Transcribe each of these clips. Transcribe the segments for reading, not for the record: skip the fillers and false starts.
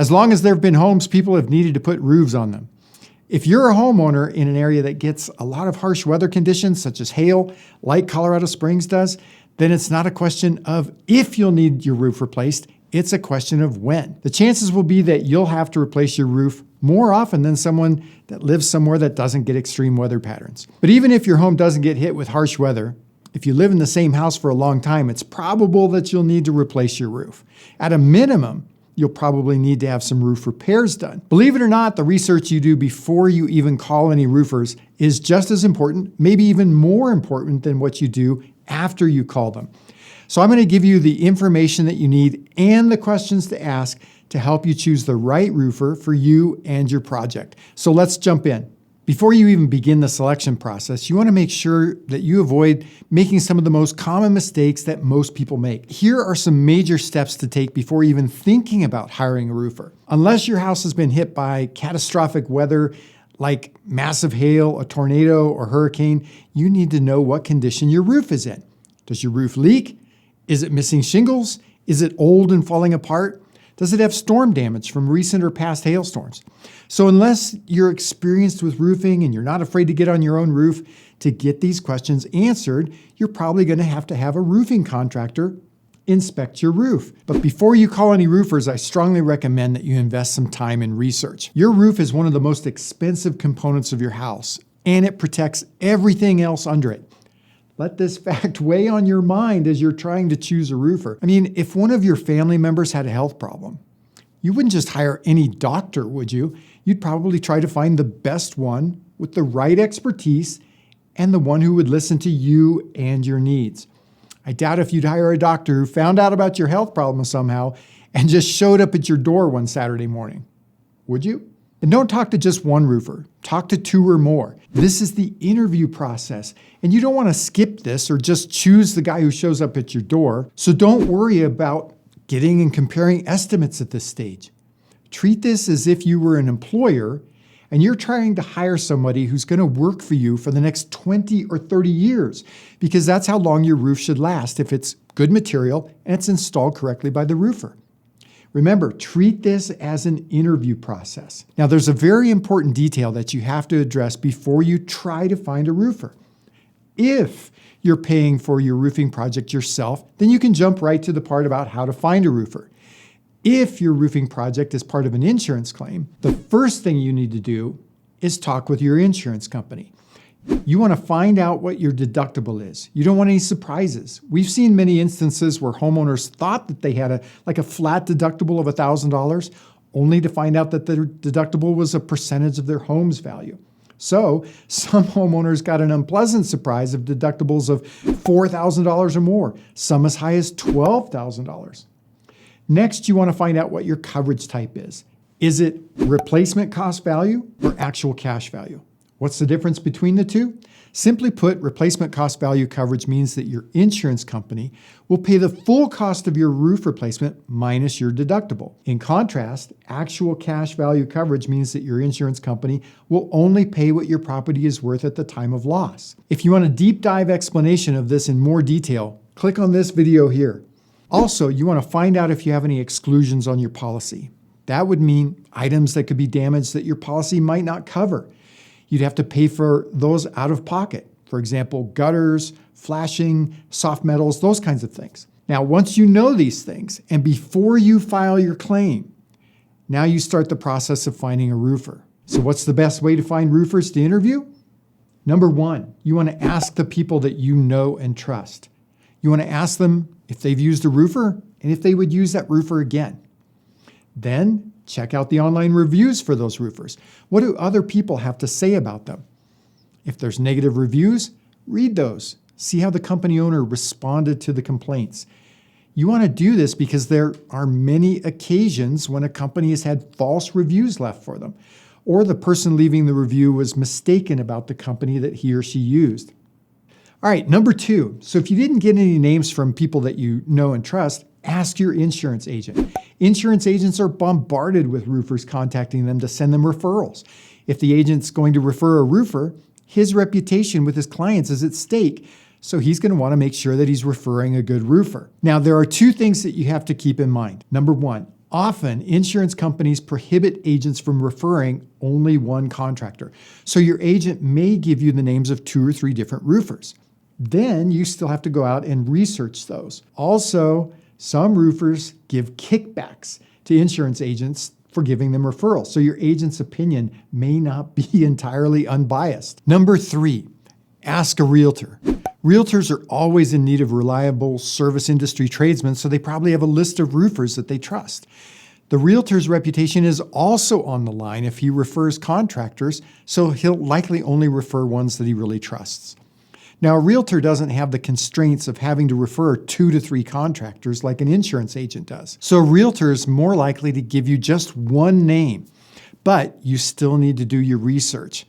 as long as there have been homes people have needed to put roofs on them. If you're a homeowner in an area that gets a lot of harsh weather conditions, such as hail, like Colorado Springs does, then it's not a question of if you'll need your roof replaced, it's a question of when. The chances will be that you'll have to replace your roof more often than someone that lives somewhere that doesn't get extreme weather patterns. But even if your home doesn't get hit with harsh weather, if you live in the same house for a long time, it's probable that you'll need to replace your roof. At a minimum, you'll probably need to have some roof repairs done. Believe it or not, the research you do before you even call any roofers is just as important, maybe even more important than what you do after you call them. So I'm going to give you the information that you need and the questions to ask to help you choose the right roofer for you and your project. So let's jump in. Before you even begin the selection process, you want to make sure that you avoid making some of the most common mistakes that most people make. Here are some major steps to take before even thinking about hiring a roofer. Unless your house has been hit by catastrophic weather like massive hail, a tornado, or hurricane, you need to know what condition your roof is in. Does your roof leak? Is it missing shingles? Is it old and falling apart? Does it have storm damage from recent or past hailstorms? So unless you're experienced with roofing and you're not afraid to get on your own roof to get these questions answered, you're probably going to have a roofing contractor inspect your roof. But before you call any roofers, I strongly recommend that you invest some time in research. Your roof is one of the most expensive components of your house, and it protects everything else under it. Let this fact weigh on your mind as you're trying to choose a roofer. I mean, if one of your family members had a health problem, you wouldn't just hire any doctor, would you? You'd probably try to find the best one with the right expertise and the one who would listen to you and your needs. I doubt if you'd hire a doctor who found out about your health problem somehow and just showed up at your door one Saturday morning. Would you? And don't talk to just one roofer. Talk to 2 or more. This is the interview process, and you don't want to skip this or just choose the guy who shows up at your door. So don't worry about getting and comparing estimates at this stage. Treat this as if you were an employer and you're trying to hire somebody who's going to work for you for the next 20 or 30 years, because that's how long your roof should last if it's good material and it's installed correctly by the roofer. Remember, treat this as an interview process. Now, there's a very important detail that you have to address before you try to find a roofer. If you're paying for your roofing project yourself, then you can jump right to the part about how to find a roofer. If your roofing project is part of an insurance claim, the first thing you need to do is talk with your insurance company. You want to find out what your deductible is. You don't want any surprises. We've seen many instances where homeowners thought that they had a flat deductible of $1,000, only to find out that their deductible was a percentage of their home's value. So some homeowners got an unpleasant surprise of deductibles of $4,000 or more, some as high as $12,000. Next, you want to find out what your coverage type is. Is it replacement cost value or actual cash value? What's the difference between the two? Simply put, replacement cost value coverage means that your insurance company will pay the full cost of your roof replacement minus your deductible. In contrast, actual cash value coverage means that your insurance company will only pay what your property is worth at the time of loss. If you want a deep dive explanation of this in more detail, click on this video here. Also, you want to find out if you have any exclusions on your policy. That would mean items that could be damaged that your policy might not cover. You'd have to pay for those out of pocket. For example, gutters, flashing, soft metals, those kinds of things. Now, once you know these things, and before you file your claim, now you start the process of finding a roofer. So what's the best way to find roofers to interview? Number 1, you want to ask the people that you know and trust. You want to ask them if they've used a roofer and if they would use that roofer again. Then check out the online reviews for those roofers. What do other people have to say about them? If there's negative reviews, read those. See how the company owner responded to the complaints. You want to do this because there are many occasions when a company has had false reviews left for them, or the person leaving the review was mistaken about the company that he or she used. All right, number 2. So if you didn't get any names from people that you know and trust, ask your insurance agent. Insurance agents are bombarded with roofers contacting them to send them referrals. If the agent's going to refer a roofer, his reputation with his clients is at stake, so he's going to want to make sure that he's referring a good roofer. Now, there are 2 things that you have to keep in mind. Number 1, Often, insurance companies prohibit agents from referring only one contractor. So your agent may give you the names of 2 or 3 different roofers. Then you still have to go out and research those. Also, some roofers give kickbacks to insurance agents for giving them referrals. So your agent's opinion may not be entirely unbiased. Number 3, ask a realtor. Realtors are always in need of reliable service industry tradesmen, so they probably have a list of roofers that they trust. The realtor's reputation is also on the line if he refers contractors, so he'll likely only refer ones that he really trusts. Now, a realtor doesn't have the constraints of having to refer 2 to 3 contractors like an insurance agent does. So a realtor is more likely to give you just one name, but you still need to do your research.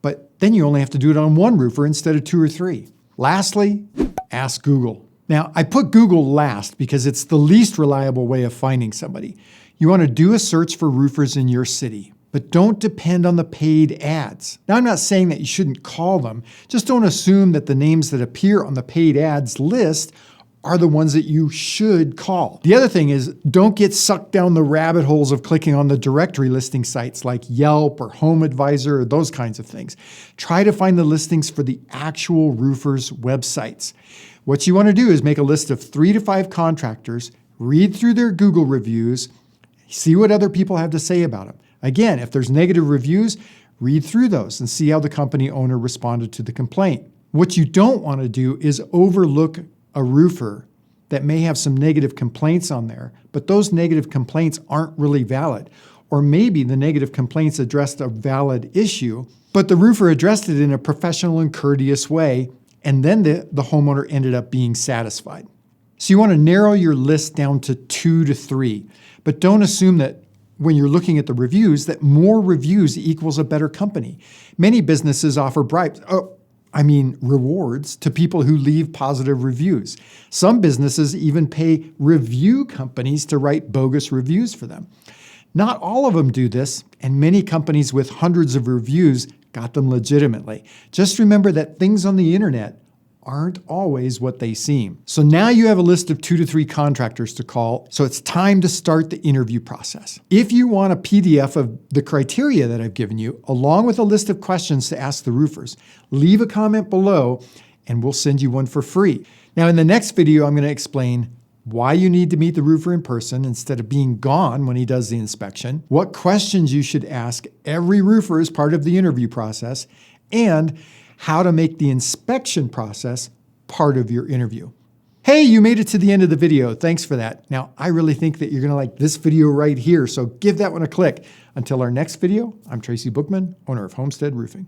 But then you only have to do it on one roofer instead of 2 or 3. Lastly, ask Google. Now, I put Google last because it's the least reliable way of finding somebody. You want to do a search for roofers in your city, but don't depend on the paid ads. Now, I'm not saying that you shouldn't call them. Just don't assume that the names that appear on the paid ads list are the ones that you should call. The other thing is, don't get sucked down the rabbit holes of clicking on the directory listing sites like Yelp or Home Advisor or those kinds of things. Try to find the listings for the actual roofers' websites. What you want to do is make a list of 3 to 5 contractors, read through their Google reviews, see what other people have to say about them. Again, if there's negative reviews, read through those and see how the company owner responded to the complaint. What you don't want to do is overlook a roofer that may have some negative complaints on there, but those negative complaints aren't really valid. Or maybe the negative complaints addressed a valid issue, but the roofer addressed it in a professional and courteous way, and then the homeowner ended up being satisfied. So you want to narrow your list down to 2 to 3, but don't assume that when you're looking at the reviews that more reviews equals a better company. Many businesses offer rewards to people who leave positive reviews. Some businesses even pay review companies to write bogus reviews for them. Not all of them do this, and many companies with hundreds of reviews got them legitimately. Just remember that things on the internet aren't always what they seem. So now you have a list of 2 to 3 contractors to call, so it's time to start the interview process. If you want a PDF of the criteria that I've given you, along with a list of questions to ask the roofers, leave a comment below and we'll send you one for free. Now in the next video, I'm going to explain why you need to meet the roofer in person instead of being gone when he does the inspection, what questions you should ask every roofer as part of the interview process, and how to make the inspection process part of your interview. Hey, you made it to the end of the video. Thanks for that. Now, I really think that you're going to like this video right here, so give that one a click. Until our next video, I'm Tracy Bookman, owner of Homestead Roofing.